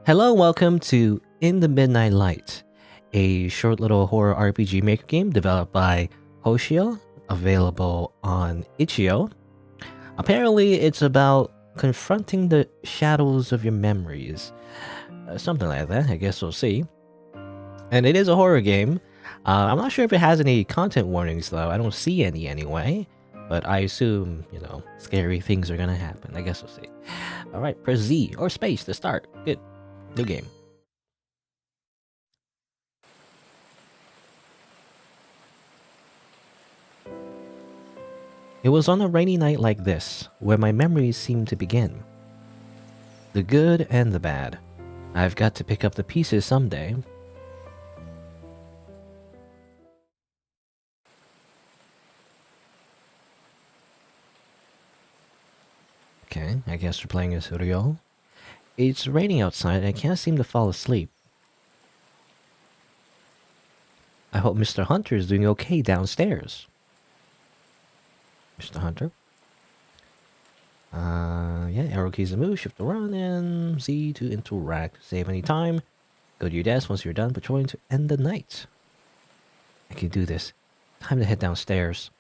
Hello, welcome to In the Midnight Light, a short little horror RPG maker game developed by Hoshiyo, available on itch.io. Apparently, it's about confronting the shadows of your memories. Something like that, I guess we'll see. And it is a horror game. I'm not sure if it has any content warnings, though. I don't see any anyway. But I assume, scary things are gonna happen. I guess we'll see. Alright, press Z or space to start. Good. New game. It was on a rainy night like this where my memories seemed to begin. The good and the bad. I've got to pick up the pieces someday. Okay, I guess we're playing as Ryo. It's raining outside and I can't seem to fall asleep. I hope Mr. Hunter is doing okay downstairs. Mr. Hunter. Yeah, arrow keys to move, shift to run, and Z to interact. Save any time. Go to your desk once you're done patrolling to end the night. I can do this. Time to head downstairs.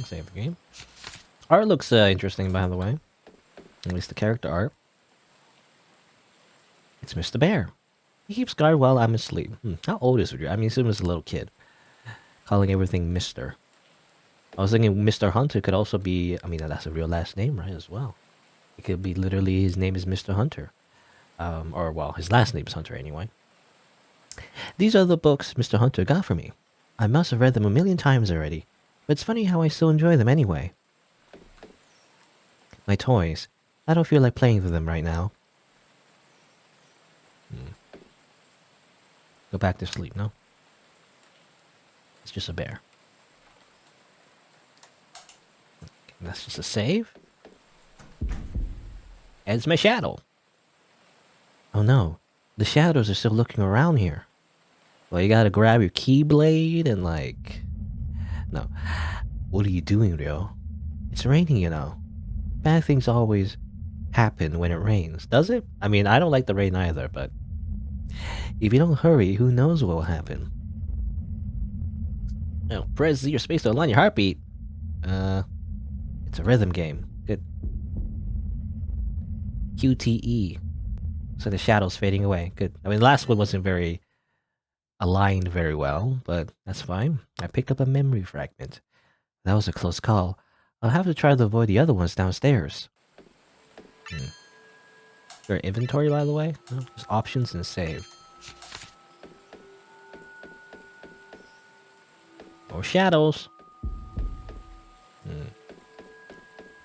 Save the game. Art looks interesting, by the way. At least the character art. It's Mr. Bear. He keeps guard while I'm asleep. How old is he? I mean, assume he's a little kid. Calling everything Mr. I was thinking Mr. Hunter could also be... I mean, that's a real last name, right, as well. It could be literally his name is Mr. Hunter. Or, well, his last name is Hunter anyway. These are the books Mr. Hunter got for me. I must have read them a million times already. But it's funny how I still enjoy them anyway. My toys. I don't feel like playing with them right now. Go back to sleep, no? It's just a bear. That's just a save. And it's my shadow. Oh no. The shadows are still looking around here. Well, you gotta grab your keyblade and like... No. What are you doing, Ryo? It's raining, you know. Bad things always happen when it rains, does it? I mean, I don't like the rain either, but... If you don't hurry, who knows what will happen? Oh, press Z or space to align your heartbeat. It's a rhythm game. Good. QTE. So the shadow's fading away. Good. I mean, the last one wasn't very aligned very well, but that's fine. I picked up a memory fragment. That was a close call. I'll have to try to avoid the other ones downstairs. Is there inventory, by the way? No, just options and save. More shadows.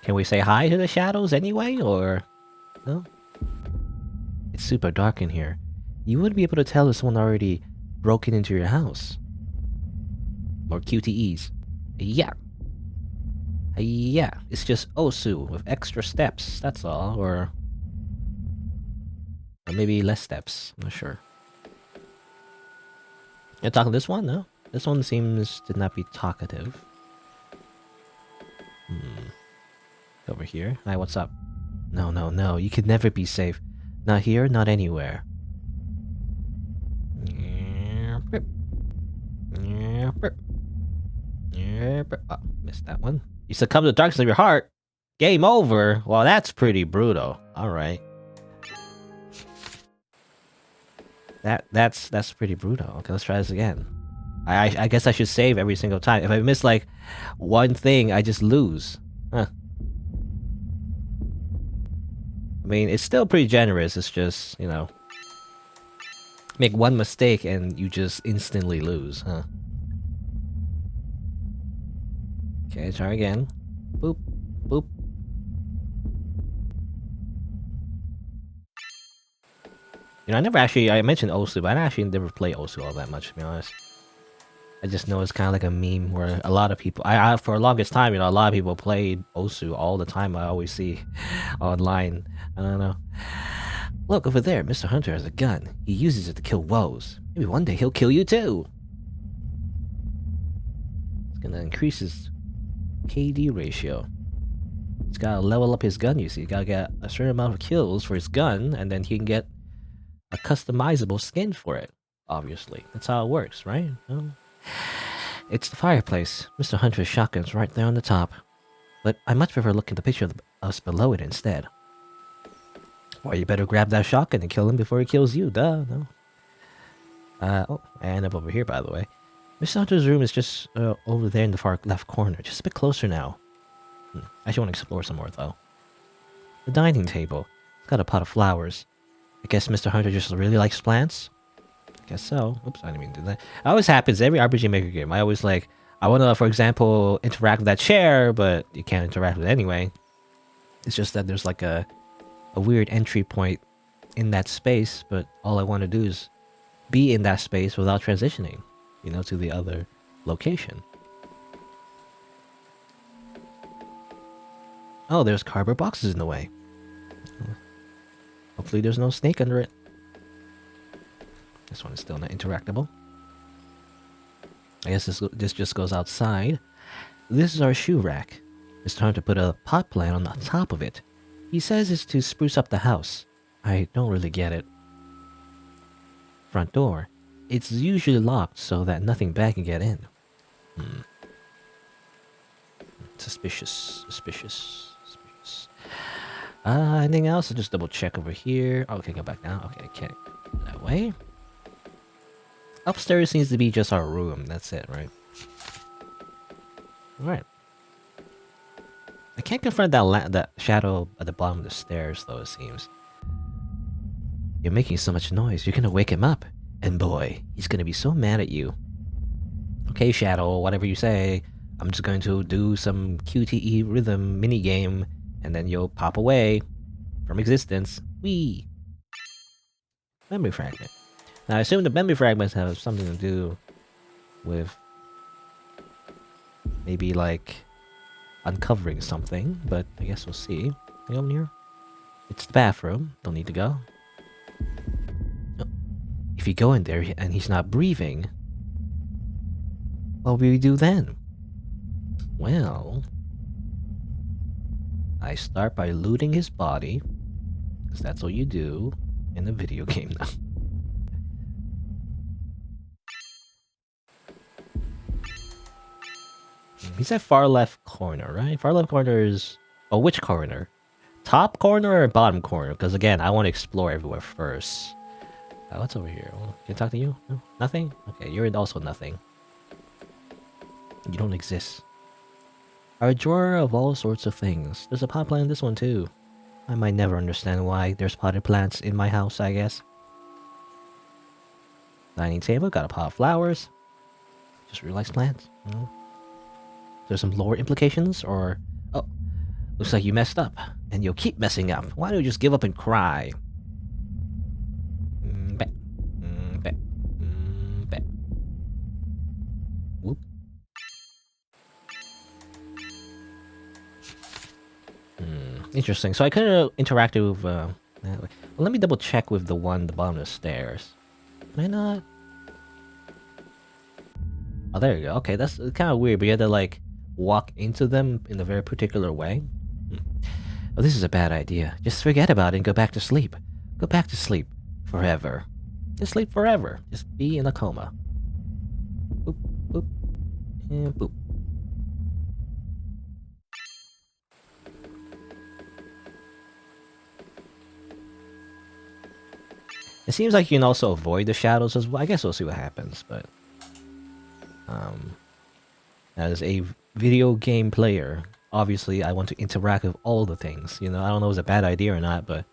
Can we say hi to the shadows anyway, or... No? It's super dark in here. You wouldn't be able to tell if someone already broken into your house. More QTEs. Yeah. Yeah, it's just Osu with extra steps, that's all, or maybe less steps, I'm not sure. You're talking this one? No? This one seems to not be talkative. Over here. Hi, what's up? No, you could never be safe. Not here, not anywhere. Oh, missed that one. You succumb to the darkness of your heart. Game over. Well, that's pretty brutal. Alright. That's pretty brutal. Okay, let's try this again. I guess I should save every single time. If I miss like one thing, I just lose. Huh. I mean, it's still pretty generous. It's just, make one mistake and you just instantly lose, huh? Okay, try again. Boop, boop. I I mentioned Osu, but I actually never play Osu all that much, to be honest. I just know it's kind of like a meme where a lot of people, for the longest time, a lot of people played Osu all the time. I always see online. I don't know. Look, over there, Mr. Hunter has a gun. He uses it to kill woes. Maybe one day he'll kill you too. It's gonna increase his KD ratio. He's gotta level up his gun, you see. He gotta get a certain amount of kills for his gun, and then he can get a customizable skin for it. Obviously. That's how it works, right? It's the fireplace. Mr. Hunter's shotgun's right there on the top. But I much prefer looking at the picture of us below it instead. Well, you better grab that shotgun and kill him before he kills you, duh, no. Oh, I end up over here, by the way. Mr. Hunter's room is just over there in the far left corner, just a bit closer now. I actually want to explore some more, though. The dining table. It's got a pot of flowers. I guess Mr. Hunter just really likes plants? I guess so. Oops, I didn't mean to do that. It always happens every RPG Maker game. I always like, I want to, for example, interact with that chair, but you can't interact with it anyway. It's just that there's like a weird entry point in that space, but all I want to do is be in that space without transitioning, you know, to the other location. Oh, there's cardboard boxes in the way. Hopefully there's no snake under it. This one is still not interactable. I guess this just goes outside. This is our shoe rack. It's time to put a pot plant on the top of it. He says it's to spruce up the house. I don't really get it. Front door. It's usually locked so that nothing bad can get in. Suspicious. Anything else? I'll just double check over here. Oh, okay, go back now. Okay, I can't go that way. Upstairs seems to be just our room. That's it, right? Alright. I can't confront that shadow at the bottom of the stairs, though, it seems. You're making so much noise. You're gonna wake him up. And boy, he's gonna be so mad at you. Okay, Shadow, whatever you say. I'm just going to do some QTE rhythm minigame, and then you'll pop away from existence. Whee! Memory fragment. Now, I assume the memory fragments have something to do with maybe like uncovering something, but I guess we'll see. Can I go in here? It's the bathroom. Don't need to go. Oh. If you go in there and he's not breathing, what will we do then? Well, I start by looting his body, because that's what you do in a video game now. He's at far left corner, right? Far left corner is... Oh, which corner? Top corner or bottom corner? Because again, I want to explore everywhere first. What's over here? Can I talk to you? No? Nothing? Okay, you're also nothing. You don't exist. Our drawer of all sorts of things. There's a pot plant in this one too. I might never understand why there's potted plants in my house, I guess. Dining table, got a pot of flowers. Just really likes plants. There's some lore implications, or... Oh, looks like you messed up, and you'll keep messing up. Why don't you just give up and cry? Whoop. Interesting. So I couldn't interact with... that way. Well, let me double check with the one at the bottom of the stairs. Can I not? Oh, there you go. Okay, that's kind of weird, but you had to, like, walk into them in a very particular way. Oh, this is a bad idea. Just forget about it and go back to sleep. Go back to sleep. Forever. Just sleep forever. Just be in a coma. Boop, boop, and boop. It seems like you can also avoid the shadows as well. I guess we'll see what happens, but... as a video game player, obviously I want to interact with all the things. You know, I don't know if it's a bad idea or not, but...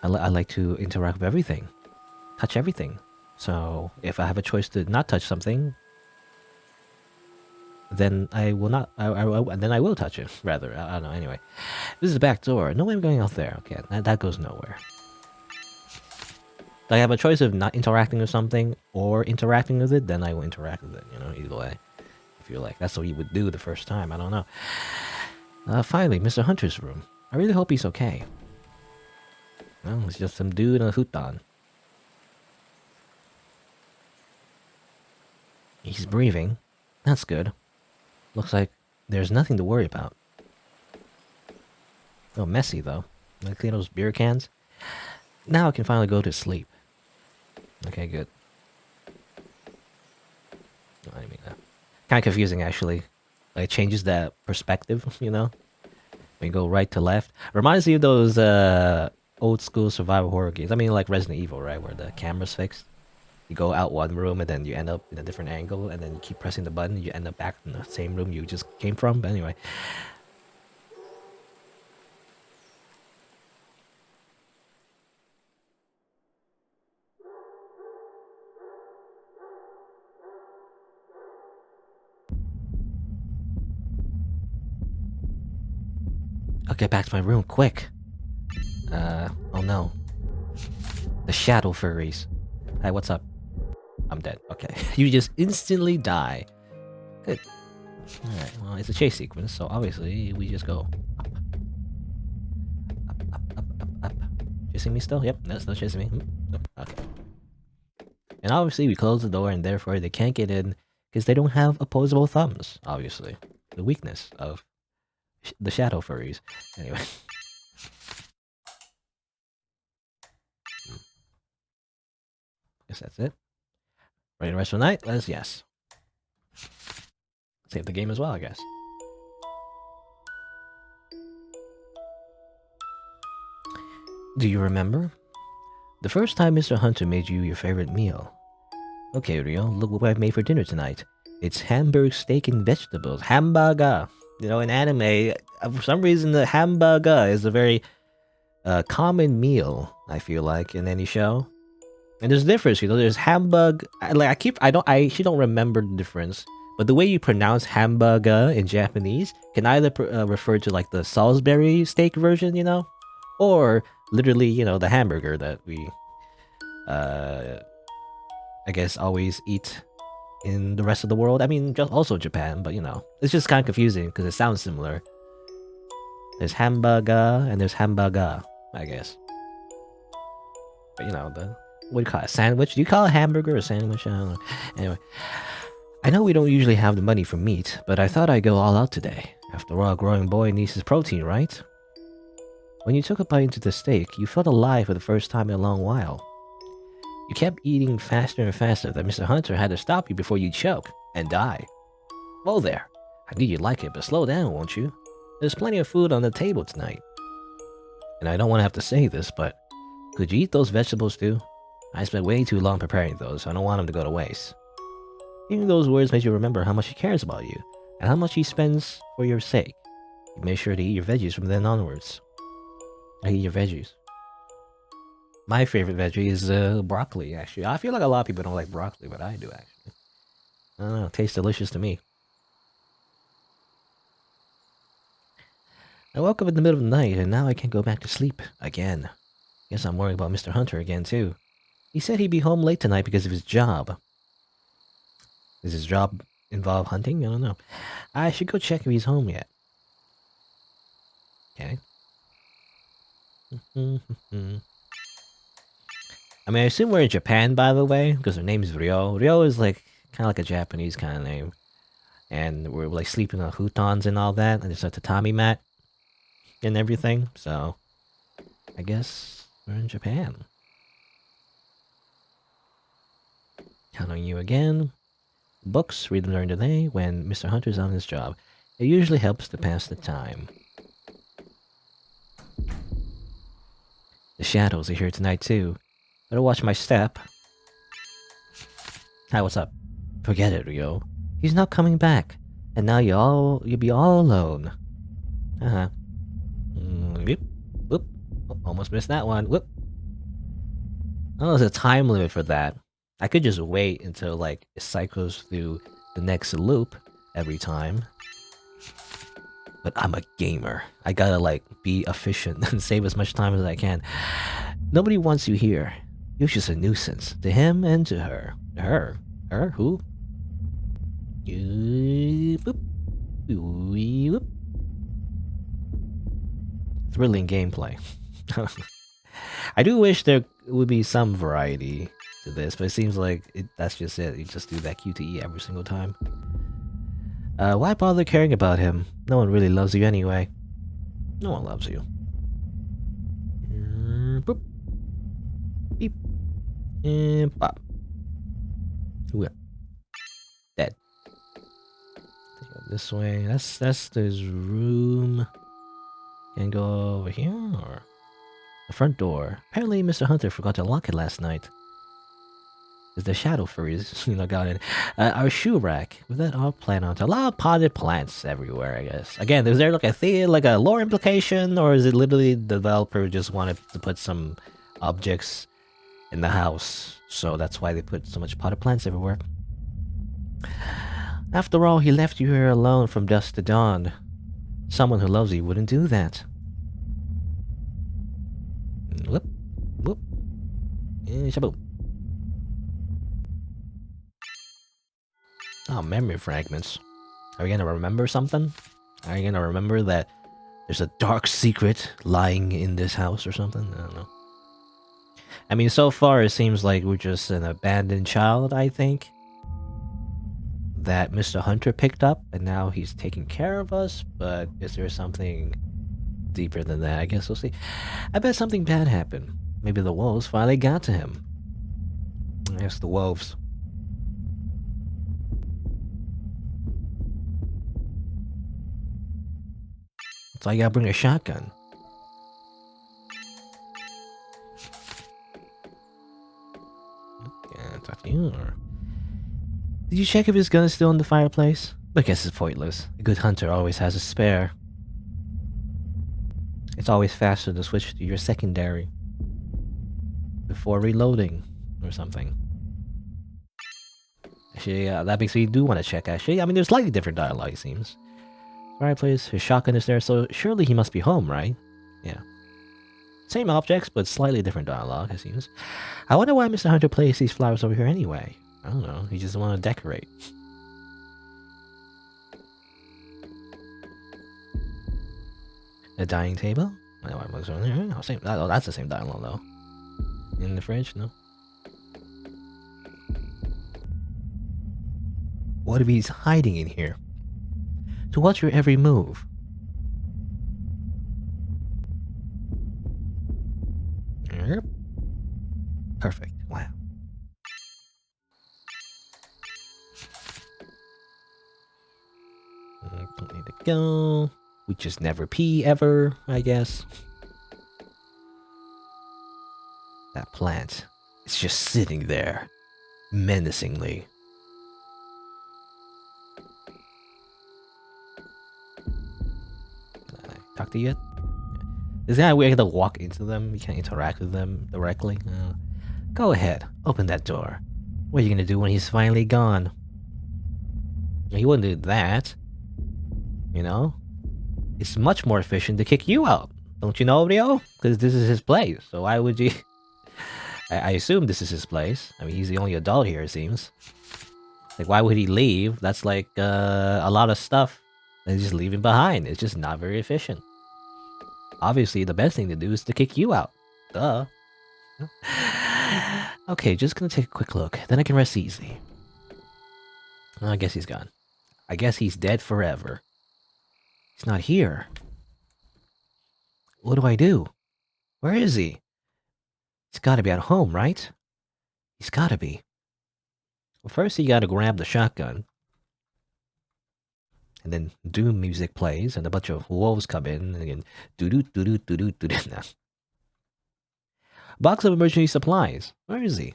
I like to interact with everything. Touch everything. So, if I have a choice to not touch something... then I will not... then I will touch it, rather. I don't know, anyway. This is the back door. No way I'm going out there. Okay, that goes nowhere. If I have a choice of not interacting with something or interacting with it, then I will interact with it, you know, either way. I feel like that's what you would do the first time, I don't know. Finally, Mr. Hunter's room. I really hope he's okay. Well, it's just some dude in a futon. He's breathing. That's good. Looks like there's nothing to worry about. Oh, messy though. Like clean those beer cans. Now I can finally go to sleep. Okay, good. I mean, kind of confusing actually. Like, it changes that perspective, you know? When you go right to left. Reminds me of those old school survival horror games. I mean, like Resident Evil, right? Where the camera's fixed. You go out one room and then you end up in a different angle, and then you keep pressing the button, you end up back in the same room you just came from. But anyway. I'll get back to my room quick. Oh no. The shadow furries. Hey, what's up? I'm dead. Okay. You just instantly die. Good. Alright, well, it's a chase sequence, so obviously we just go up. Up, up, up, up, up. Chasing me still? Yep, no, still chasing me. Okay. And obviously we close the door and therefore they can't get in because they don't have opposable thumbs, obviously. The weakness of the shadow furries. Anyway. Guess that's it. Ready to rest for the night? Yes. Save the game as well, I guess. Do you remember? The first time Mr. Hunter made you your favorite meal. Okay, Rio, look what I've made for dinner tonight. It's hamburg steak and vegetables. Hamburger. You know, in anime, for some reason, the hamburger is a very common meal, I feel like, in any show. And there's a difference, you know, there's hamburg... I actually don't remember the difference. But the way you pronounce hamburger in Japanese can either refer to, like, the Salisbury steak version, you know? Or, literally, you know, the hamburger that we... I guess always eat in the rest of the world. I mean, just also Japan, but you know, it's just kind of confusing because it sounds similar. There's hamburger and there's hamburger, I guess. But you know, what do you call it? Sandwich? Do you call it hamburger or sandwich? I don't know. Anyway, I know we don't usually have the money for meat, but I thought I'd go all out today. After all, a growing boy needs his protein, right? When you took a bite into the steak, you felt alive for the first time in a long while. You kept eating faster and faster that Mr. Hunter had to stop you before you choke and die. Whoa there. I knew you'd like it, but slow down, won't you? There's plenty of food on the table tonight. And I don't want to have to say this, but could you eat those vegetables too? I spent way too long preparing those, so I don't want them to go to waste. Hearing those words made you remember how much he cares about you, and how much he spends for your sake. You made sure to eat your veggies from then onwards. I eat your veggies. My favorite veggie is broccoli, actually. I feel like a lot of people don't like broccoli, but I do, actually. I don't know, it tastes delicious to me. I woke up in the middle of the night, and now I can't go back to sleep again. Guess I'm worried about Mr. Hunter again, too. He said he'd be home late tonight because of his job. Does his job involve hunting? I don't know. I should go check if he's home yet. Okay. I mean, I assume we're in Japan, by the way, because her name's Ryo. Ryo is like kind of like a Japanese kind of name, and we're like sleeping on futons and all that, and there's a tatami mat and everything. So, I guess we're in Japan. Count on you again. Books, read them during the day when Mr. Hunter's on his job. It usually helps to pass the time. The shadows are here tonight too. Better watch my step. Hi, what's up? Forget it, Ryo. He's not coming back. And now you'll be all alone. Uh-huh. Whoop. Whoop. Oh, almost missed that one. Whoop. Oh, there's a time limit for that. I could just wait until, like, it cycles through the next loop every time. But I'm a gamer. I gotta, like, be efficient and save as much time as I can. Nobody wants you here. You're just a nuisance. To him and to her. Her? Her? Who? Boop. Whoop. Thrilling gameplay. I do wish there would be some variety to this, but it seems like that's just it. You just do that QTE every single time. Why bother caring about him? No one really loves you anyway. No one loves you. Boop. Beep. And pop. Ooh, dead. Go this way. That's this room. Can go over here or the front door. Apparently, Mr. Hunter forgot to lock it last night. The shadow furries, got in. Our shoe rack with that all plant on top. A lot of potted plants everywhere, I guess. Again, is there like a lore implication, or is it literally the developer just wanted to put some objects in the house, so that's why they put so much potted plants everywhere? After all, he left you here alone from dusk to dawn. Someone who loves you wouldn't do that. Whoop, whoop, and shaboom. Oh, memory fragments. Are we gonna remember something? Are you gonna remember that there's a dark secret lying in this house or something? I don't know. I mean, so far it seems like we're just an abandoned child, I think, that Mr. Hunter picked up, and now he's taking care of us, but is there something deeper than that? I guess we'll see. I bet something bad happened. Maybe the wolves finally got to him. Yes, the wolves. So I gotta bring a shotgun. Yeah, talk to you, or... Did you check if his gun is still in the fireplace? I guess it's pointless. A good hunter always has a spare. It's always faster to switch to your secondary before reloading or something. Actually, that makes me do want to check, actually. I mean, there's slightly different dialogue, it seems. Fireplace, his shotgun is there, so surely he must be home, right? Yeah. Same objects, but slightly different dialogue, it seems. I wonder why Mr. Hunter placed these flowers over here anyway. I don't know, he just wanted to decorate. A dining table? Oh, that's the same dialogue, though. In the fridge? No. What if he's hiding in here? To watch your every move. Yep. Perfect. Wow. Don't need to go. We just never pee ever, I guess. That plant is just sitting there, menacingly. Talk to you yet? Is that weird to walk into them? You can't interact with them directly? Go ahead, open that door. What are you gonna do when he's finally gone? He wouldn't do that. You know? It's much more efficient to kick you out. Don't you know, Rio? Because this is his place, so why would you... I assume this is his place. I mean, he's the only adult here, it seems. Like, why would he leave? That's like, a lot of stuff that he's just leaving behind. It's just not very efficient. Obviously, the best thing to do is to kick you out. Duh. Okay, just gonna take a quick look. Then I can rest easy. I guess he's gone. I guess he's dead forever. He's not here. What do I do? Where is he? He's gotta be at home, right? He's gotta be. Well, first you gotta grab the shotgun. And then doom music plays, and a bunch of wolves come in, and again, doo-doo-doo-doo-doo-doo-doo. Nah. Box of emergency supplies. Where is he?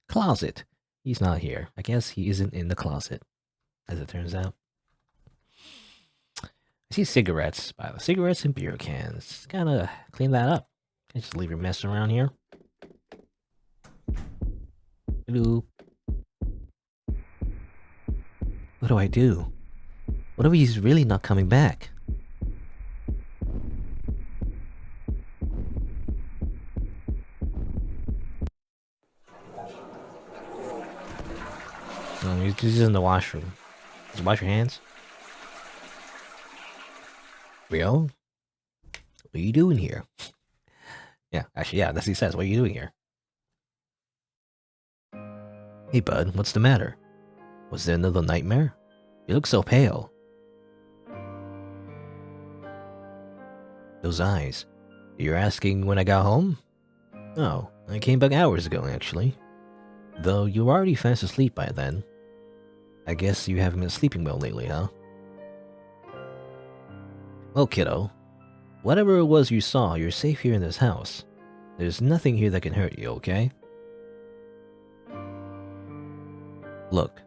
Closet. He's not here. I guess he isn't in the closet, as it turns out. I see cigarettes. By the cigarettes and beer cans. Gotta clean that up. Can't just leave your mess around here. Hello. What do I do? What if he's really not coming back? No, he's in the washroom. Just wash your hands. Rio? What are you doing here? Yeah, actually, yeah, that's what he says. What are you doing here? Hey, bud, what's the matter? Was there another nightmare? You look so pale. Those eyes. You're asking when I got home? Oh, I came back hours ago, actually. Though you were already fast asleep by then. I guess you haven't been sleeping well lately, huh? Well, kiddo, whatever it was you saw, you're safe here in this house. There's nothing here that can hurt you, okay? Look,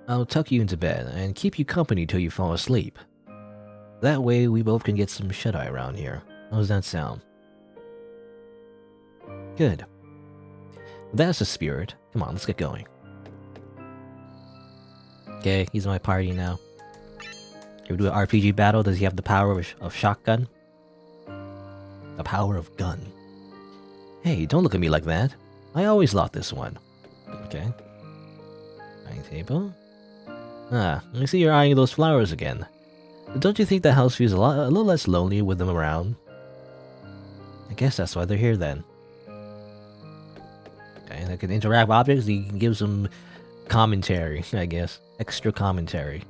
I'll tuck you into bed and keep you company till you fall asleep. That way, we both can get some shut-eye around here. How does that sound? Good. That's the spirit. Come on, let's get going. Okay, he's my party now. Can we do an RPG battle? Does he have the power of shotgun? The power of gun. Hey, don't look at me like that. I always lost this one. Okay. Dining table. Ah, I see you're eyeing those flowers again. Don't you think the house feels a little less lonely with them around? I guess that's why they're here then. Okay, they can interact with objects. You can give some commentary, I guess. Extra commentary.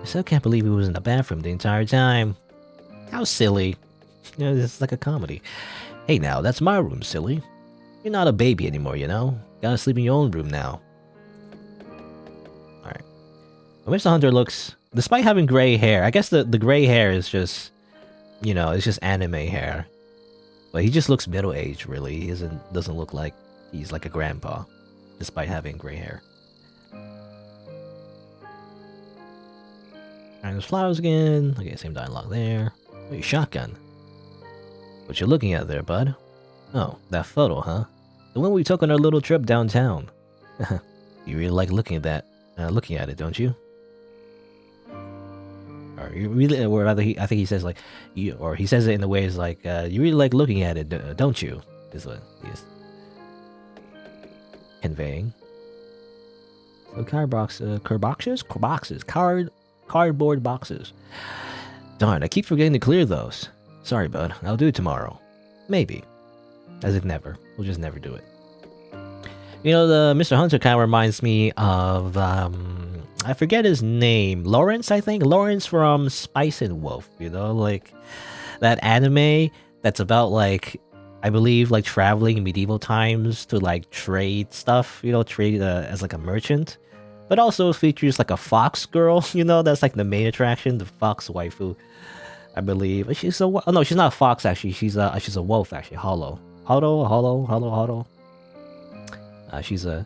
I still can't believe he was in the bathroom the entire time. How silly. You know, it's like a comedy. Hey now, that's my room, silly. You're not a baby anymore, you know? Gotta sleep in your own room now. Alright. Well, Mr. Hunter looks... Despite having gray hair, I guess the gray hair is just... You know, it's just anime hair. But he just looks middle-aged, really. He doesn't look like he's like a grandpa. Despite having gray hair. Alright, there's flowers again. Okay, same dialogue there. Wait, shotgun. What you looking at there, bud? Oh, that photo, huh? The one we took on our little trip downtown. You really like looking at it, don't you? Or you really, or rather, I think he says like, he says it in the ways like, you really like looking at it, don't you? Is what he's conveying. So cardboard boxes. Darn, I keep forgetting to clear those. Sorry, bud. I'll do it tomorrow. Maybe. As if never. We'll just never do it. You know, the Mr. Hunter kind of reminds me of, I forget his name. Lawrence, I think? Lawrence from Spice and Wolf, you know? Like, that anime that's about, like, I believe, like, traveling in medieval times to, like, trade stuff, you know, trade as, like, a merchant. But also features, like, a fox girl, you know? That's, like, the main attraction, the fox waifu, I believe. She's a... Oh, no, she's not a fox, actually. She's a wolf, actually. Hollow. She's a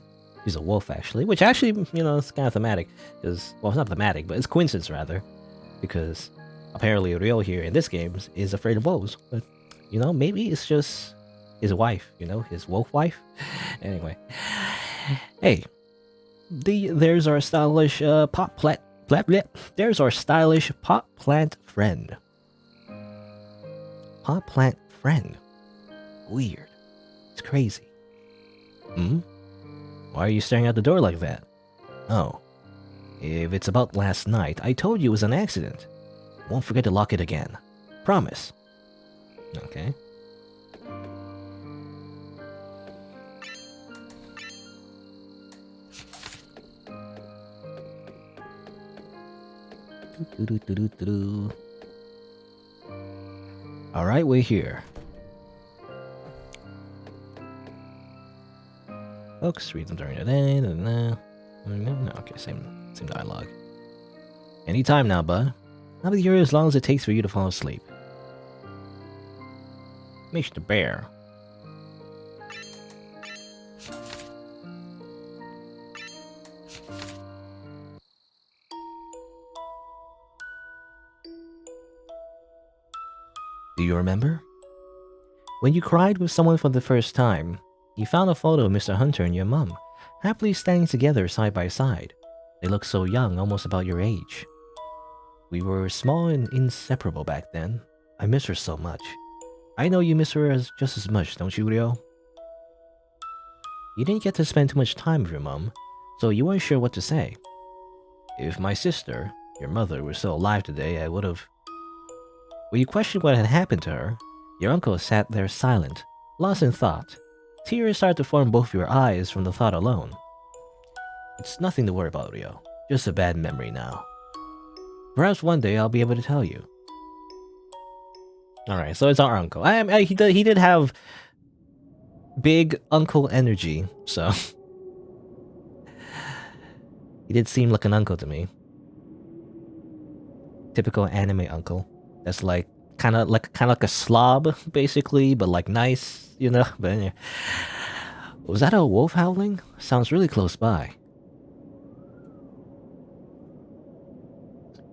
wolf, actually, which actually, you know, it's kind of thematic, because, well, it's not thematic, but it's coincidence, rather, because apparently Ryo here in this game is afraid of wolves, but, you know, maybe it's just his wife, you know, his wolf wife. Anyway, hey, there's our stylish pot plant, there's our stylish pot plant friend. Pot plant friend. Weird. It's crazy. Why are you staring out the door like that? Oh. If it's about last night, I told you it was an accident. Won't forget to lock it again. Promise. Okay. Alright, we're here. Books, read them during the day. No, okay, same dialogue. Anytime now, bud. I'll be here as long as it takes for you to fall asleep. Mr. Bear. Do you remember? When you cried with someone for the first time, you found a photo of Mr. Hunter and your mum, happily standing together side by side. They looked so young, almost about your age. We were small and inseparable back then. I miss her so much. I know you miss her just as much, don't you, Ryo? You didn't get to spend too much time with your mum, so you weren't sure what to say. If my sister, your mother, were still alive today, I would have... When you questioned what had happened to her, your uncle sat there silent, lost in thought. Tears started to form both your eyes from the thought alone. It's nothing to worry about, Ryo. Just a bad memory now. Perhaps one day I'll be able to tell you. All right, so it's our uncle. He did have big uncle energy, so he did seem like an uncle to me. Typical anime uncle. That's like kind of like a slob, basically, but like nice, you know. But anyway. Was that a wolf howling? Sounds really close by.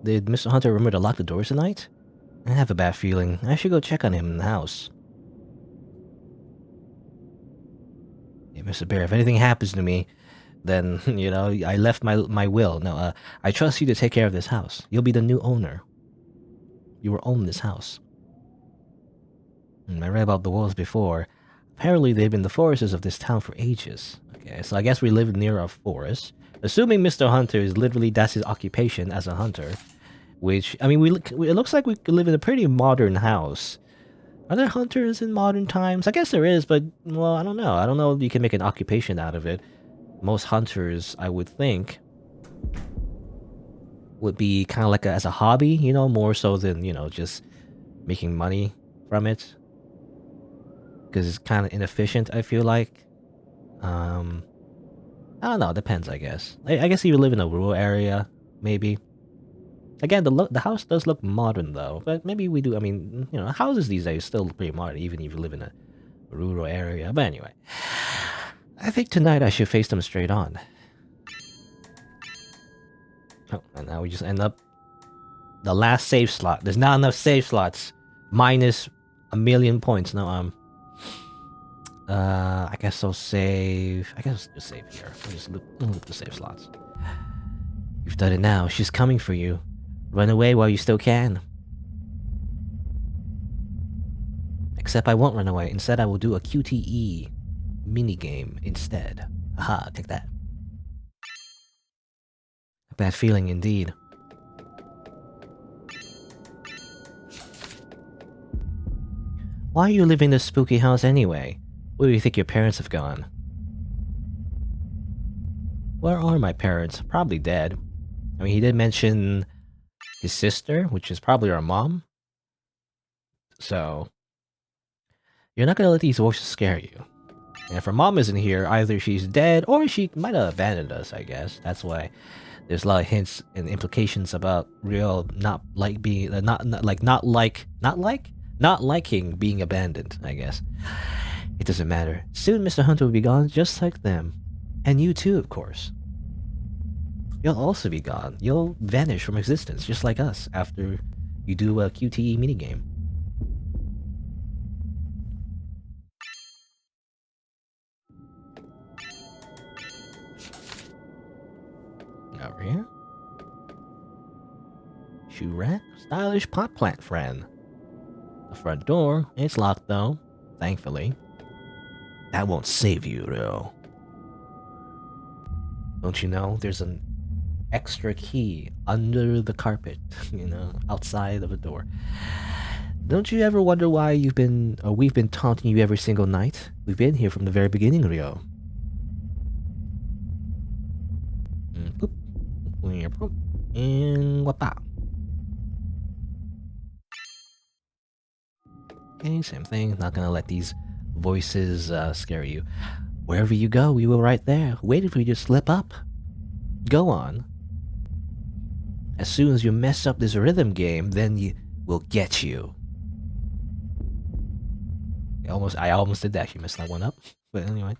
Did Mr. Hunter remember to lock the doors tonight? I have a bad feeling. I should go check on him in the house. Hey, Mr. Bear, if anything happens to me, then, you know, I left my will. No, I trust you to take care of this house. You'll be the new owner. You will own this house. I read about the wolves before. Apparently, they've been the foresters of this town for ages. Okay, so I guess we live near a forest. Assuming Mr. Hunter is literally, that's his occupation as a hunter. Which, I mean, it looks like we could live in a pretty modern house. Are there hunters in modern times? I guess there is, but, well, I don't know. I don't know if you can make an occupation out of it. Most hunters, I would think, would be kind of like as a hobby, you know, more so than, you know, just making money from it. Because it's kind of inefficient, I feel like. I don't know, it depends, I guess. I guess if you live in a rural area, maybe. Again, the house does look modern, though. But maybe we do, I mean, you know, houses these days still look pretty modern, even if you live in a rural area. But anyway. I think tonight I should face them straight on. Oh, and now we just end up... The last save slot. There's not enough save slots. Minus 1,000,000 points. No, I guess I'll save... I guess I'll just save here. I'll just loop the save slots. You've done it now. She's coming for you. Run away while you still can. Except I won't run away. Instead, I will do a QTE minigame instead. Aha, take that. A bad feeling indeed. Why are you living in this spooky house anyway? Where do you think your parents have gone? Where are my parents? Probably dead. I mean, he did mention his sister, which is probably our mom. So, you're not gonna let these voices scare you. And if her mom isn't here, either she's dead or she might have abandoned us, I guess. That's why there's a lot of hints and implications about real not liking being abandoned, I guess. It doesn't matter. Soon Mr. Hunter will be gone just like them. And you too, of course. You'll also be gone. You'll vanish from existence, just like us, after you do a QTE minigame. Over here. Shoe rack. Stylish pot plant friend. The front door. It's locked though. Thankfully. That won't save you though. Don't you know there's an extra key under the carpet, you know, outside of the door. Don't you ever wonder why we've been taunting you every single night? We've been here from the very beginning, Ryo. Boop. And wapa. Okay, same thing. Not gonna let these voices scare you. Wherever you go, we were right there, waiting for you to slip up. Go on. As soon as you mess up this rhythm game, then we'll get you. I almost did that. You messed that one up. But anyway.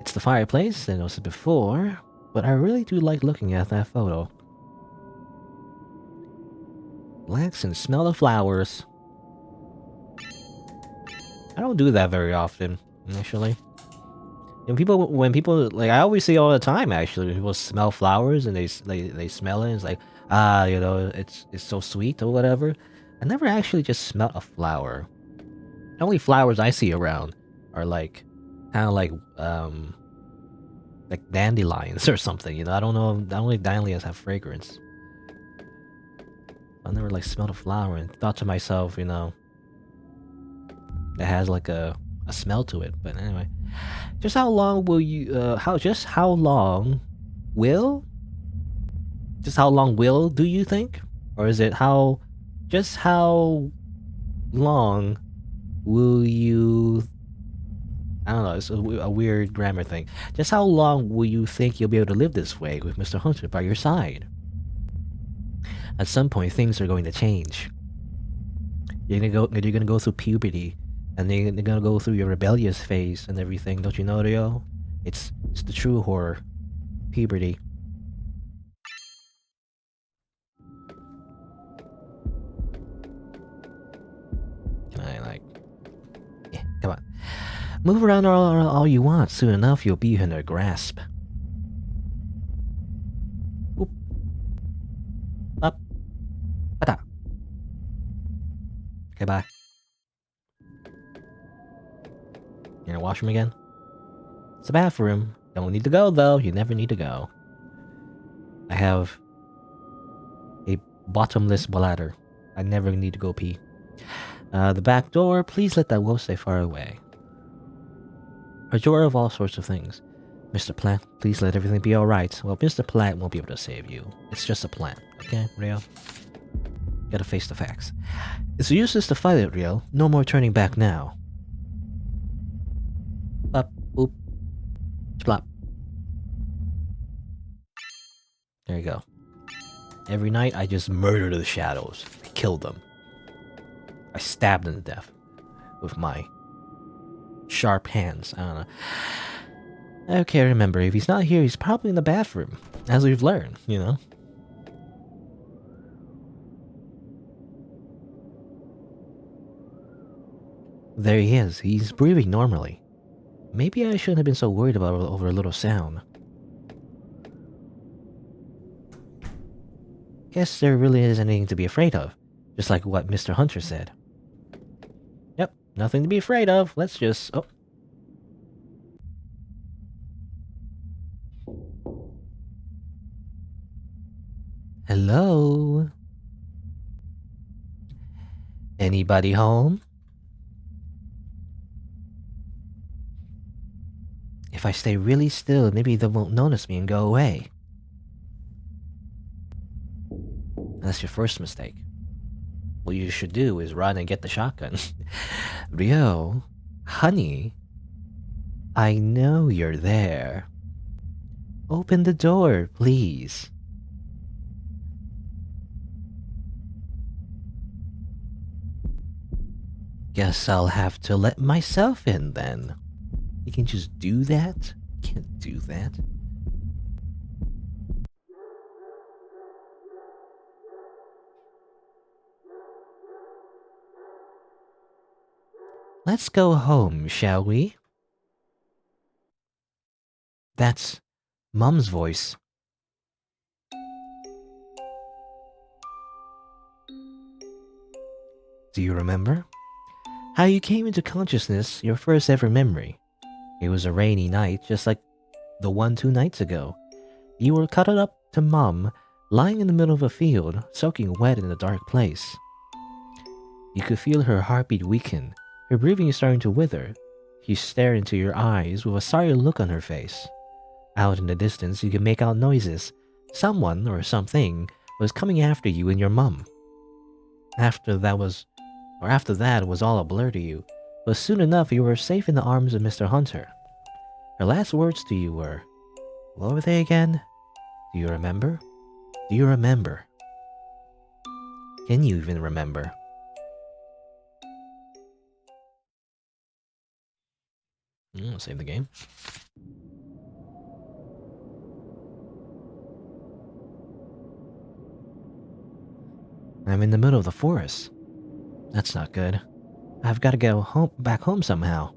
It's the fireplace, I noticed it before, but I really do like looking at that photo. Relax and smell the flowers. I don't do that very often, actually. And when people like, I always see all the time actually, when people smell flowers and they smell it and it's like, you know, it's so sweet or whatever. I never actually just smelled a flower. The only flowers I see around are like kind of like dandelions or something, you know. I don't know, not only dandelions have fragrance. I never like smelled a flower and thought to myself, you know, that has like a smell to it. But anyway, just how long will do you think? Or is it how just how long will you... I don't know, it's a weird grammar thing. Just how long will you think you'll be able to live this way with Mr. Hunter by your side? At some point, things are going to change. You're gonna go through puberty, and you're gonna go through your rebellious phase and everything. Don't you know, Rio? It's the true horror, puberty. Yeah, come on. Move around all you want. Soon enough, you'll be in their grasp. Oop. Up. Bata. Okay, bye. You gonna wash them again? It's a bathroom. Don't need to go, though. You never need to go. I have a bottomless bladder. I never need to go pee. The back door, please let that wolf stay far away. A drawer of all sorts of things. Mr. Plant, please let everything be alright. Well, Mr. Plant won't be able to save you. It's just a plant, okay, Rio? Gotta face the facts. It's useless to fight it, Rio. No more turning back now. Up, oop, splop. There you go. Every night, I just murder the shadows. I kill them. I stab them to death with my sharp hands. I don't know. Okay, remember, if he's not here, he's probably in the bathroom. As we've learned, you know? There he is. He's breathing normally. Maybe I shouldn't have been so worried about over a little sound. Guess there really isn't anything to be afraid of. Just like what Mr. Hunter said. Yep, nothing to be afraid of. Let's just... Oh. Hello? Anybody home? If I stay really still, maybe they won't notice me and go away. That's your first mistake. What you should do is run and get the shotgun. Rio, honey, I know you're there. Open the door, please. Guess I'll have to let myself in then. You can just do that? You can't do that. Let's go home, shall we? That's Mum's voice. Do you remember? How you came into consciousness, your first ever memory. It was a rainy night, just like the one 2 nights ago. You were cuddled up to Mum, lying in the middle of a field, soaking wet in a dark place. You could feel her heartbeat weaken, her breathing is starting to wither. She stared into your eyes with a sorry look on her face. Out in the distance, you could make out noises. Someone, or something, was coming after you and your mum. After that, it was all a blur to you, but soon enough you were safe in the arms of Mr. Hunter. Her last words to you were, what were they again? Do you remember? Do you remember? Can you even remember? Save the game. I'm in the middle of the forest. That's not good. I've got to go back home somehow.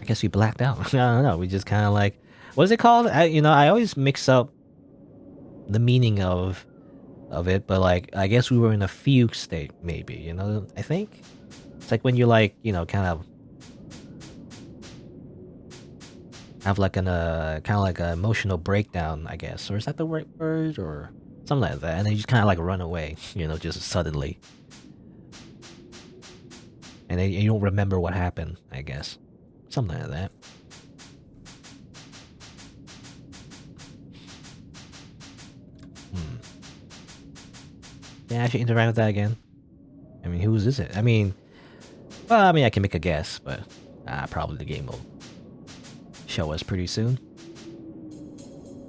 I guess we blacked out. I don't know. We just kind of like, what is it called? I always mix up the meaning of it, but like, I guess we were in a fugue state, maybe. I think it's like when you like, kind of have like kind of like an emotional breakdown, I guess, or is that the right word, or something like that, and then you just kind of like run away, just suddenly. And then you don't remember what happened, I guess. Something like that. Can I actually interact with that again? I mean, whose is it? I mean, well, I mean, I can make a guess, but probably the game will show us pretty soon.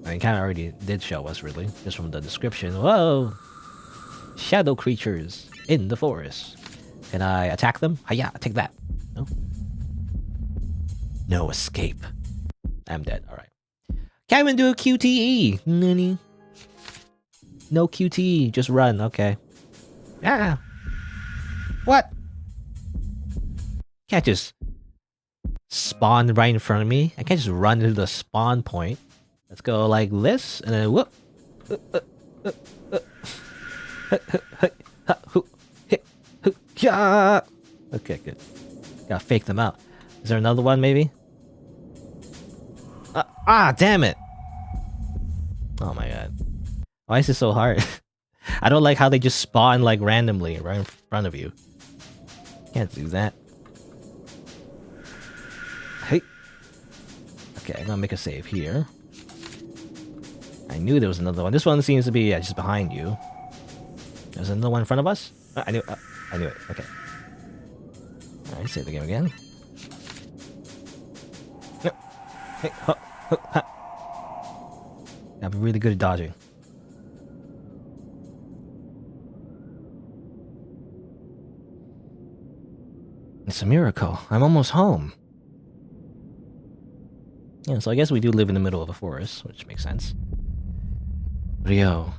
I mean, kind of already did show us, really, just from the description. Whoa! Shadow creatures in the forest. Can I attack them? Hiya, take that. No? No escape. I'm dead, alright. Can't even do a QTE! Nani? No QTE, just run, okay. Ah! What? Can't just spawn right in front of me. I can't just run to the spawn point. Let's go like this, and then whoop. Okay, good. Gotta fake them out. Is there another one, maybe? Damn it! Oh my god. Why is this so hard? I don't like how they just spawn like randomly right in front of you. Can't do that. Hey. Okay, I'm gonna make a save here. I knew there was another one. This one seems to be just behind you. There's another one in front of us? I knew it. Okay. Alright, save the game again. No. Hey, I've been really good at dodging. It's a miracle. I'm almost home. Yeah, so I guess we do live in the middle of a forest, which makes sense. Rio.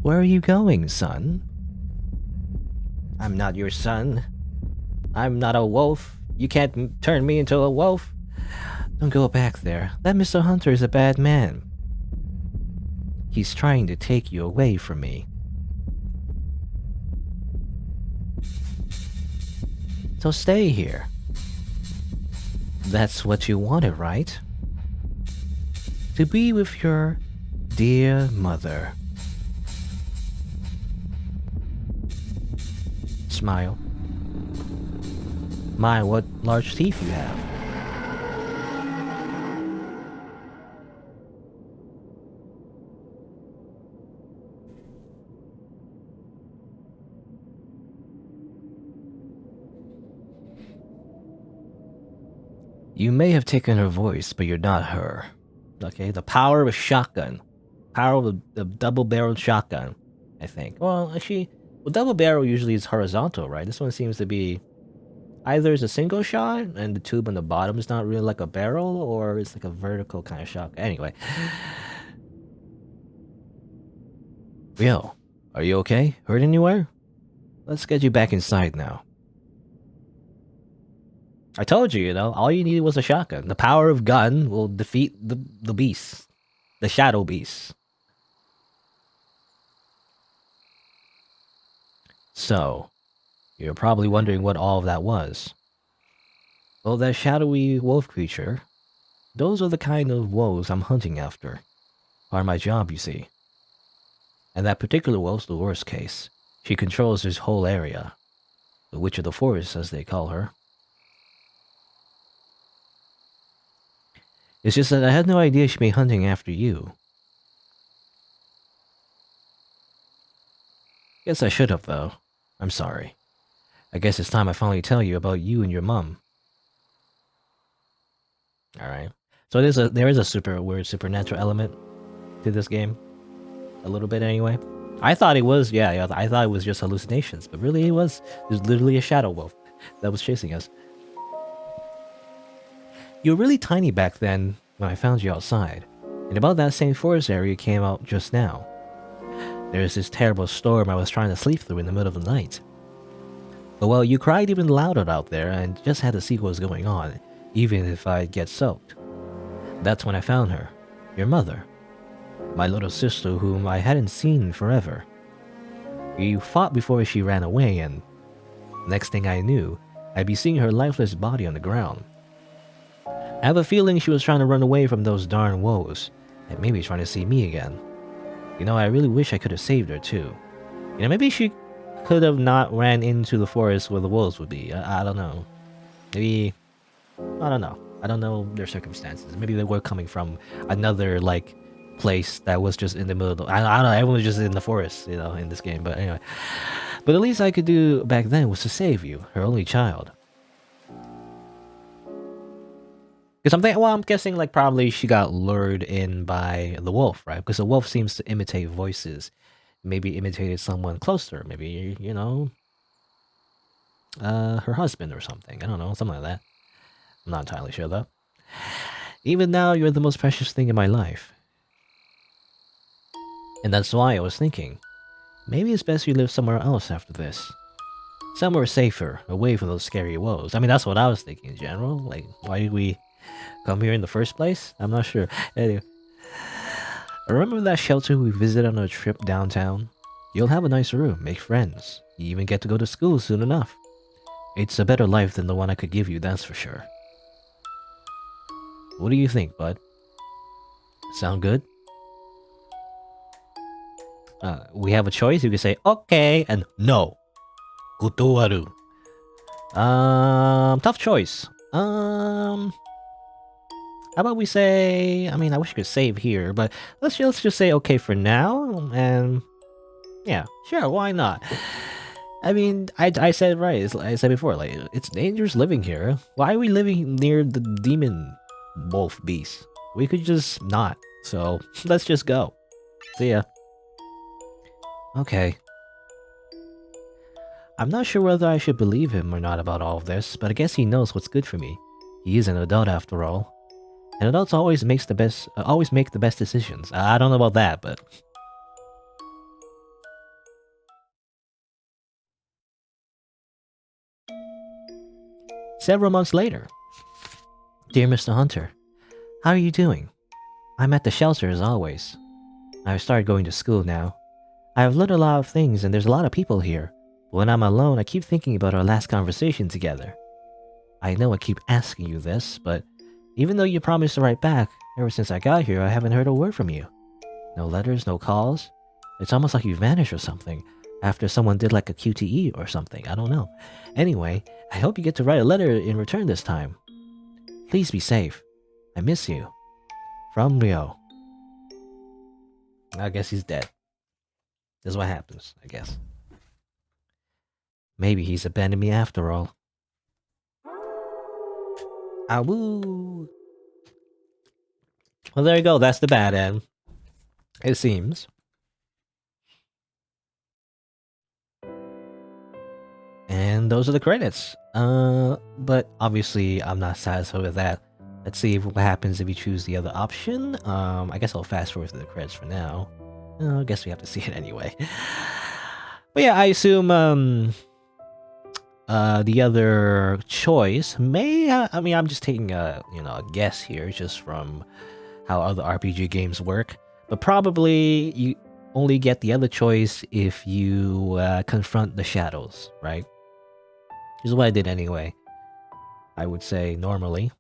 Where are you going, son? I'm not your son. I'm not a wolf. You can't turn me into a wolf. Don't go back there. That Mr. Hunter is a bad man. He's trying to take you away from me. So stay here. That's what you wanted, right? To be with your dear mother. Smile. My, what large teeth you have. You may have taken her voice, but you're not her. Okay, the power of a shotgun. Power of a double-barreled shotgun, I think. Well, actually, double barrel usually is horizontal, right? This one seems to be either it's a single shot and the tube on the bottom is not really like a barrel, or it's like a vertical kind of shot. Anyway. Rio, are you okay? Hurt anywhere? Let's get you back inside now. I told you, all you needed was a shotgun. The power of gun will defeat the beast. The shadow beast. So, you're probably wondering what all of that was. Well, that shadowy wolf creature, those are the kind of wolves I'm hunting after. Part of my job, you see. And that particular wolf's the worst case. She controls this whole area. The Witch of the Forest, as they call her. It's just that I had no idea she'd be hunting after you. Guess I should have, though. I'm sorry. I guess it's time I finally tell you about you and your mom. Alright. So there is a super weird supernatural element to this game. A little bit anyway. I thought it was, I thought it was just hallucinations, but really it was literally a shadow wolf that was chasing us. You were really tiny back then when I found you outside, and about that same forest area you came out just now. There was this terrible storm I was trying to sleep through in the middle of the night. But well, you cried even louder out there and just had to see what was going on, even if I'd get soaked. That's when I found her, your mother. My little sister whom I hadn't seen in forever. You fought before she ran away, and next thing I knew, I'd be seeing her lifeless body on the ground. I have a feeling she was trying to run away from those darn wolves, and maybe trying to see me again. I really wish I could have saved her too. Maybe she could have not ran into the forest where the wolves would be. I don't know. Maybe, I don't know. I don't know their circumstances. Maybe they were coming from another, place that was just in the middle of the, I don't know, everyone was just in the forest, you know, in this game. But anyway, but the least I could do back then was to save you, her only child. Because I'm thinking, well, I'm guessing like probably she got lured in by the wolf, right? Because the wolf seems to imitate voices. Maybe imitated someone closer. Maybe, you know, her husband or something. I don't know, something like that. I'm not entirely sure though. Even now, you're the most precious thing in my life. And that's why I was thinking, maybe it's best you live somewhere else after this. Somewhere safer, away from those scary woes. I mean, that's what I was thinking in general. Like, why did we come here in the first place? I'm not sure. Anyway, remember that shelter we visited on our trip downtown? You'll have a nice room, make friends. You even get to go to school soon enough. It's a better life than the one I could give you, that's for sure. What do you think, bud? Sound good? We have a choice. You can say okay and no. Kutuwaru. Tough choice. How about we say? I mean, I wish I could save here, but let's just say okay for now. And yeah, sure, why not? I mean, I said it right. I said before, like it's dangerous living here. Why are we living near the demon wolf beast? We could just not. So let's just go. See ya. Okay. I'm not sure whether I should believe him or not about all of this, but I guess he knows what's good for me. He is an adult after all. And adults always make the best decisions. I don't know about that, but several months later. Dear Mr. Hunter, how are you doing? I'm at the shelter as always. I've started going to school now. I've learned a lot of things and there's a lot of people here. But when I'm alone, I keep thinking about our last conversation together. I know I keep asking you this, but even though you promised to write back, ever since I got here, I haven't heard a word from you. No letters, no calls. It's almost like you vanished or something, after someone did like a QTE or something, I don't know. Anyway, I hope you get to write a letter in return this time. Please be safe. I miss you. From Rio. I guess he's dead. This is what happens, I guess. Maybe he's abandoned me after all. Awoo! Well, there you go. That's the bad end. It seems. And those are the credits. But obviously I'm not satisfied with that. Let's see what happens if we choose the other option. I guess I'll fast forward to the credits for now. I guess we have to see it anyway. But yeah, I assume the other choice may. I mean, I'm just taking a a guess here, just from how other RPG games work. But probably you only get the other choice if you confront the shadows, right? Which is what I did anyway. I would say normally.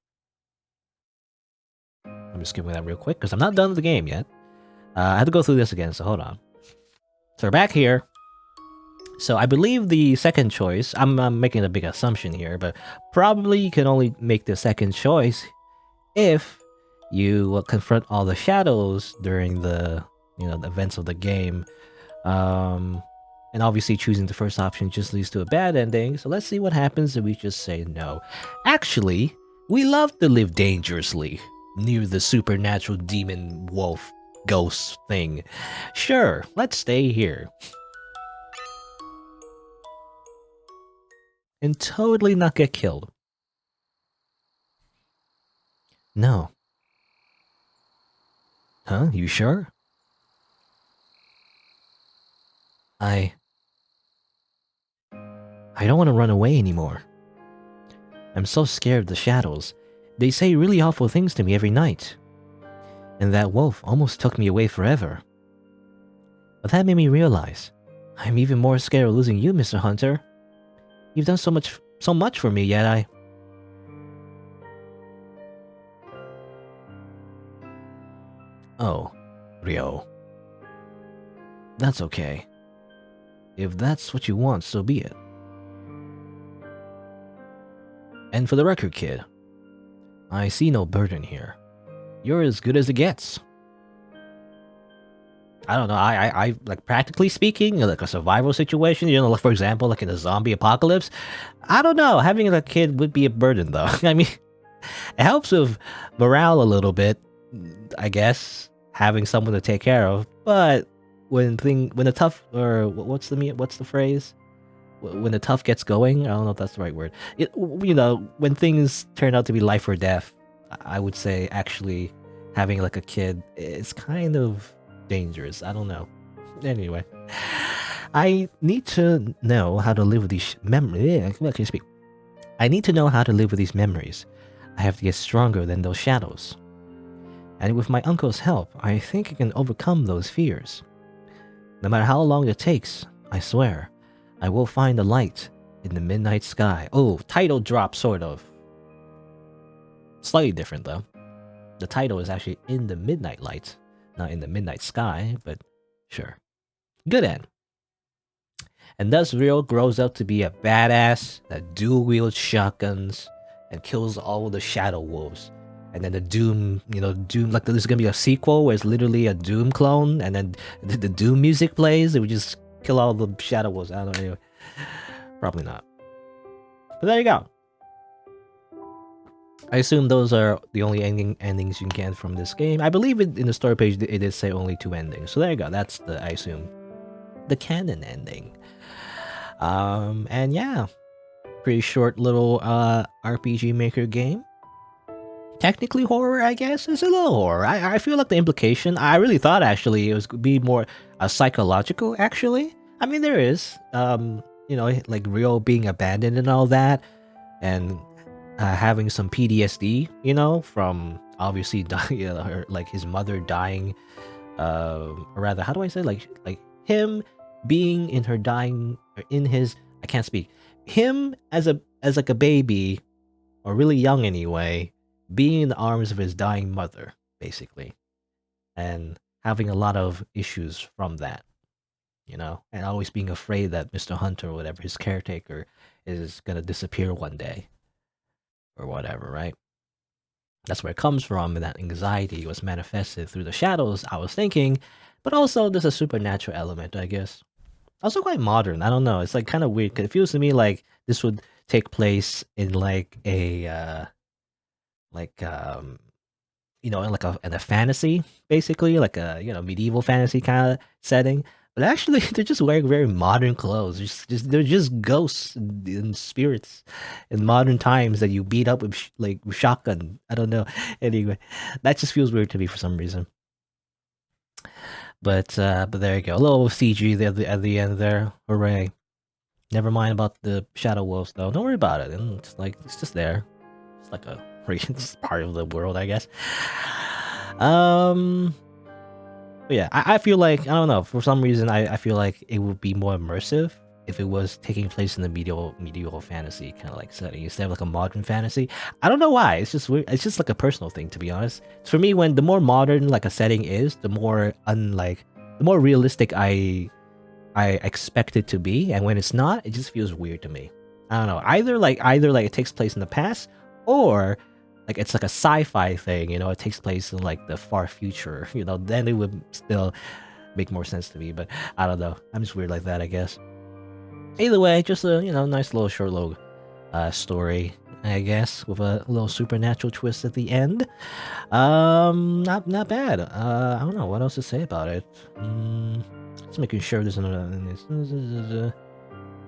I'm just skipping that real quick because I'm not done with the game yet. I have to go through this again, so hold on. So we're back here. So I believe the second choice, I'm making a big assumption here, but probably you can only make the second choice if you confront all the shadows during the the events of the game. And obviously choosing the first option just leads to a bad ending, so let's see what happens if we just say no. Actually, we love to live dangerously near the supernatural demon wolf ghost thing. Sure, let's stay here. And totally not get killed. No. Huh? You sure? I don't want to run away anymore. I'm so scared of the shadows. They say really awful things to me every night. And that wolf almost took me away forever. But that made me realize, I'm even more scared of losing you, Mr. Hunter. You've done so much for me, yet I... Oh, Ryo. That's okay. If that's what you want, so be it. And for the record, kid, I see no burden here. You're as good as it gets. I don't know. I like practically speaking, like a survival situation. You know, like for example, like in a zombie apocalypse. I don't know. Having a kid would be a burden, though. I mean, it helps with morale a little bit, I guess. Having someone to take care of, but when the tough or what's the phrase? When the tough gets going, I don't know if that's the right word. You know, when things turn out to be life or death, I would say actually having like a kid is kind of dangerous. I don't know. Anyway, I need to know how to live with these memories. I can speak. I need to know how to live with these memories. I have to get stronger than those shadows. And with my uncle's help, I think I can overcome those fears. No matter how long it takes, I swear, I will find the light in the midnight sky. Oh, title drop, sort of. Slightly different, though. The title is actually in the midnight light, not in the midnight sky, but sure. Good end. And thus Rio grows up to be a badass that dual-wields shotguns and kills all the shadow wolves. And then the Doom, Doom, like there's gonna be a sequel where it's literally a Doom clone, and then the Doom music plays, it would just kill all the shadow wolves. I don't know, anyway. Probably not. But there you go. I assume those are the only endings you can get from this game. I believe in the story page it did say only 2 endings. So there you go. That's I assume, the canon ending. And yeah, pretty short little RPG Maker game. Technically horror, I guess. It's a little horror. I feel like the implication, I really thought actually it was be more psychological, actually. I mean, there is, like Rio being abandoned and all that, and having some PTSD, from obviously like his mother dying, or rather, how do I say, like him being in her dying, or in his, I can't speak, him as like a baby, or really young anyway, being in the arms of his dying mother, basically, and having a lot of issues from that, and always being afraid that Mr. Hunter, or whatever, his caretaker, is gonna disappear one day, or whatever, right? That's where it comes from, and that anxiety was manifested through the shadows, I was thinking, but also there's a supernatural element, I guess. Also quite modern, I don't know, it's like kind of weird, 'cause it feels to me like this would take place in like a, like in a fantasy, basically, like a medieval fantasy kind of setting. But actually, they're just wearing very modern clothes. They're just ghosts and spirits in modern times that you beat up with with shotgun. I don't know. Anyway, that just feels weird to me for some reason. But there you go. A little CG there at the end there. Hooray! Never mind about the shadow wolves though. Don't worry about it. It's just there. It's like a it's part of the world, I guess. But yeah, I feel like, I don't know, for some reason I feel like it would be more immersive if it was taking place in the medieval fantasy kind of like setting instead of like a modern fantasy. I don't know why. It's just weird. It's just like a personal thing, to be honest. For me, when the more modern like a setting is, the more realistic I expect it to be, and when it's not, it just feels weird to me. I don't know. Either like it takes place in the past, or like it's like a sci-fi thing, it takes place in like the far future, then it would still make more sense to me. But I don't know. I'm just weird like that, I guess. Either way, just a nice little short little story, I guess, with a little supernatural twist at the end. Not bad. I don't know what else to say about it. Just making sure there's another.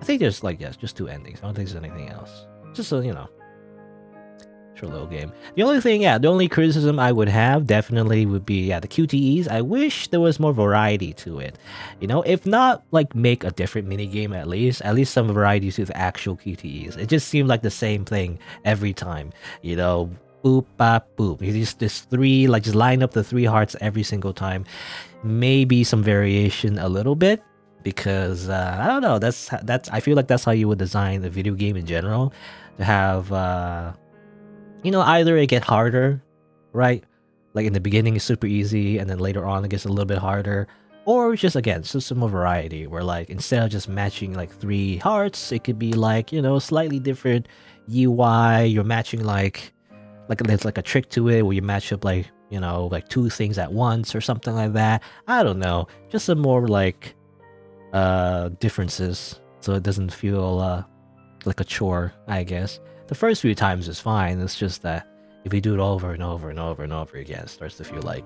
I think there's just 2 endings. I don't think there's anything else. Just a short little game. The only criticism I would have definitely would be the QTEs. I wish there was more variety to it. If not like make a different mini game at least some variety to the actual QTEs. It just seemed like the same thing every time. Boop bop boop. You just 3 just line up the 3 hearts every single time. Maybe some variation a little bit, because I don't know. That's I feel like that's how you would design a video game in general, to have either it get harder, right? Like in the beginning it's super easy, and then later on it gets a little bit harder, or just some more variety, where like instead of just matching like 3 hearts, it could be like slightly different UI. You're matching like there's like a trick to it where you match up like you know, like 2 things at once or something like that. I don't know, just some more like differences, so it doesn't feel like a chore, I guess. The first few times is fine. It's just that if you do it over and over and over and over again, it starts to feel like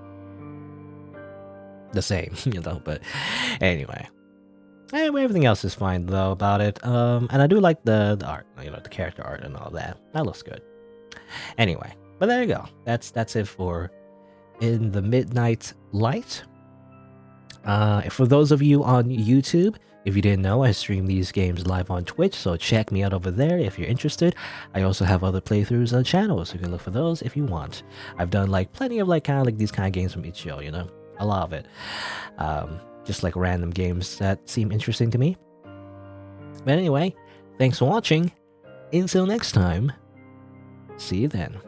the same, you know. But anyway, everything else is fine though about it. And I do like the art, you know, the character art and all that. That looks good. Anyway, but there you go. That's it for In the Midnight Light. For those of you on YouTube, if you didn't know, I stream these games live on Twitch, so check me out over there if you're interested. I also have other playthroughs on channel, so you can look for those if you want. I've done like plenty of like kind of like these kind of games from itch.io, you know, a lot of it. Just like random games that seem interesting to me. But anyway, thanks for watching. Until next time, see you then.